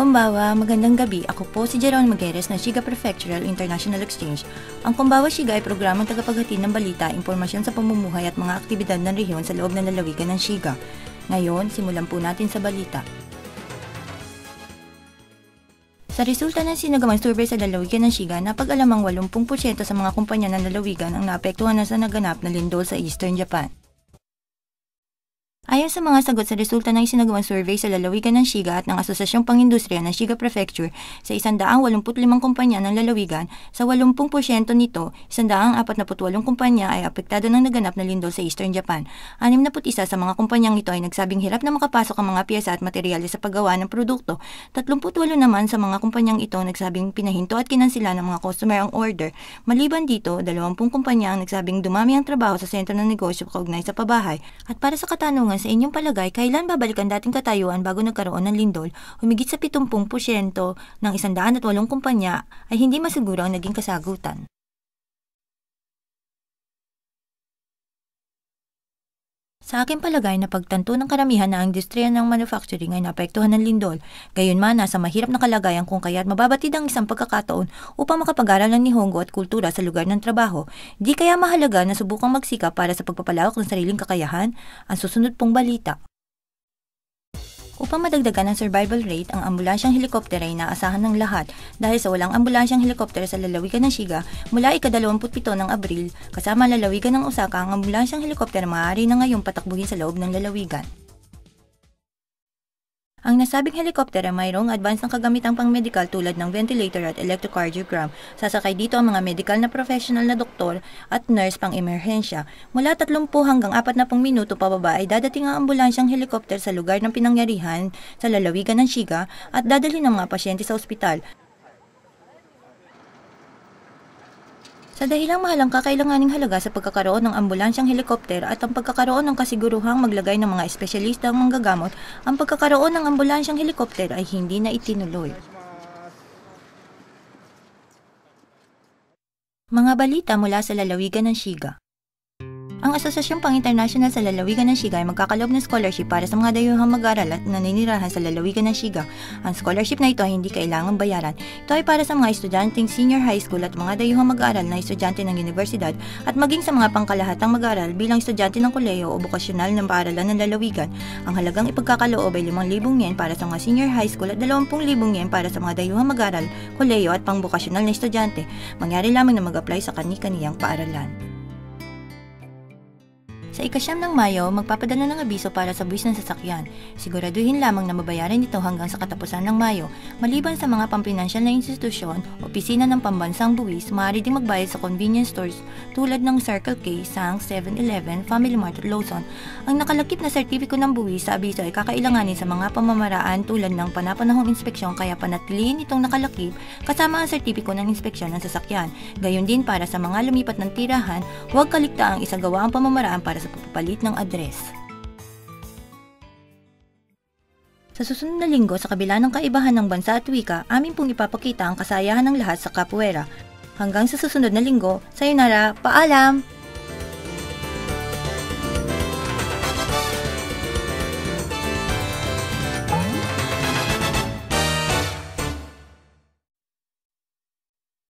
Konbawa, magandang gabi. Ako po si Jeron Magueres ng Shiga Prefectural International Exchange. Ang Konbawa Shiga ay programang tagapaghatid ng balita, impormasyon sa pamumuhay at mga aktibidad ng rehiyon sa loob ng lalawigan ng Shiga. Ngayon, simulan po natin sa balita. Sa resulta ng sinagawang survey sa lalawigan ng Shiga, napag-alamang 80% sa mga kumpanya ng lalawigan ang naapektuhan na sa naganap na lindol sa Eastern Japan. Ayon sa mga sagot sa resulta ng isinagawang survey sa lalawigan ng Shiga at ng Asosasyong Pangindustriya ng Shiga Prefecture, sa 185 kumpanya ng lalawigan, sa 80% nito, 148 kumpanya ay apektado ng naganap na lindol sa Eastern Japan. 61 sa mga kumpanyang ito ay nagsabing hirap na makapasok ang mga piyesa at materyales sa paggawa ng produkto. 38 naman sa mga kumpanyang ito nagsabing pinahinto at kinansila ng mga customer ang order. Maliban dito, 20 kumpanya ang nagsabing dumami ang trabaho sa sentro ng negosyo kaugnay sa pabahay. At para sa katanungan, sa inyong palagay, kailan babalik ang dating katayuan bago nagkaroon ng lindol? Humigit sa 70% ng 108 kumpanya ay hindi masiguro ang naging kasagutan. Sa aking palagay na pagtanto ng karamihan na ang industriya ng manufacturing ay naapektuhan ng lindol, gayunman nasa mahirap na kalagayan kung kaya't mababatid ang isang pagkakataon upang makapag-aral ng Nihongo at kultura sa lugar ng trabaho. Di kaya mahalaga na subukang magsikap para sa pagpapalawak ng sariling kakayahan? Ang susunod pong balita. Upang madagdagan ang survival rate, ang ambulansyang helikopter ay inaasahan ng lahat dahil sa walang ambulansyang helikopter sa lalawigan ng Shiga mula ika-27 ng Abril, kasama lalawigan ng Osaka, ang ambulansyang helikopter maaari na ngayong patakbuhin sa loob ng lalawigan. Ang nasabing helikopter ay mayroong advance ng kagamitang pang-medical tulad ng ventilator at electrocardiogram. Sasakay dito ang mga medical na professional na doktor at nurse pang-emerhensya. Mula 30 hanggang 40 minuto pababa ay dadating ang ambulansyang helikopter sa lugar ng pinangyarihan sa lalawigan ng Shiga at dadalhin ang mga pasyente sa ospital. Sa dahilang mahalang kakailanganing halaga sa pagkakaroon ng ambulansyang helikopter at ang pagkakaroon ng kasiguruhang maglagay ng mga espesyalista ang manggagamot, ang pagkakaroon ng ambulansyang helikopter ay hindi na itinuloy. Mga balita mula sa lalawigan ng Shiga. Ang Asosasyong Pang-International sa lalawigan ng Shiga ay magkakaloob ng scholarship para sa mga dayuhang mag-aral at naninirahan sa lalawigan ng Shiga. Ang scholarship na ito ay hindi kailangang bayaran. Ito ay para sa mga estudyanteng senior high school at mga dayuhang mag-aral na estudyante ng universidad at maging sa mga pangkalahatang mag-aral bilang estudyante ng kolehiyo o bokasyonal ng paaralan ng lalawigan. Ang halagang ipagkakaloob ay 5,000 yen para sa mga senior high school at 20,000 yen para sa mga dayuhang mag-aral, kolehiyo at pangbokasyonal na estudyante. Mangyari lamang na mag-apply sa kani-kaniyang paaralan. Sa ika-9 ng Mayo, magpapadala ng abiso para sa buwis ng sasakyan. Siguraduhin lamang na mabayaran ito hanggang sa katapusan ng Mayo. Maliban sa mga pampinansyal na institusyon, opisina ng pambansang buwis, maaari ding magbayad sa convenience stores tulad ng Circle K, Sam's, 7-Eleven, Family Mart at Lawson. Ang nakalakip na sertipiko ng buwis sa abiso ay kakailanganin sa mga pamamaraan tulad ng panapanahong inspeksyon, kaya panatilihin itong nakalakip kasama ang sertipiko ng inspeksyon ng sasakyan. Gayon din para sa mga lumipat ng tirahan, huwag kaligtaang isagawa ang pamamaraan para sa pagpapalit ng address. Sa susunod na linggo, sa kabila ng kaibahan ng bansa at wika, amin pong ipapakita ang kasayahan ng lahat sa capoeira. Hanggang sa susunod na linggo, sayonara, paalam!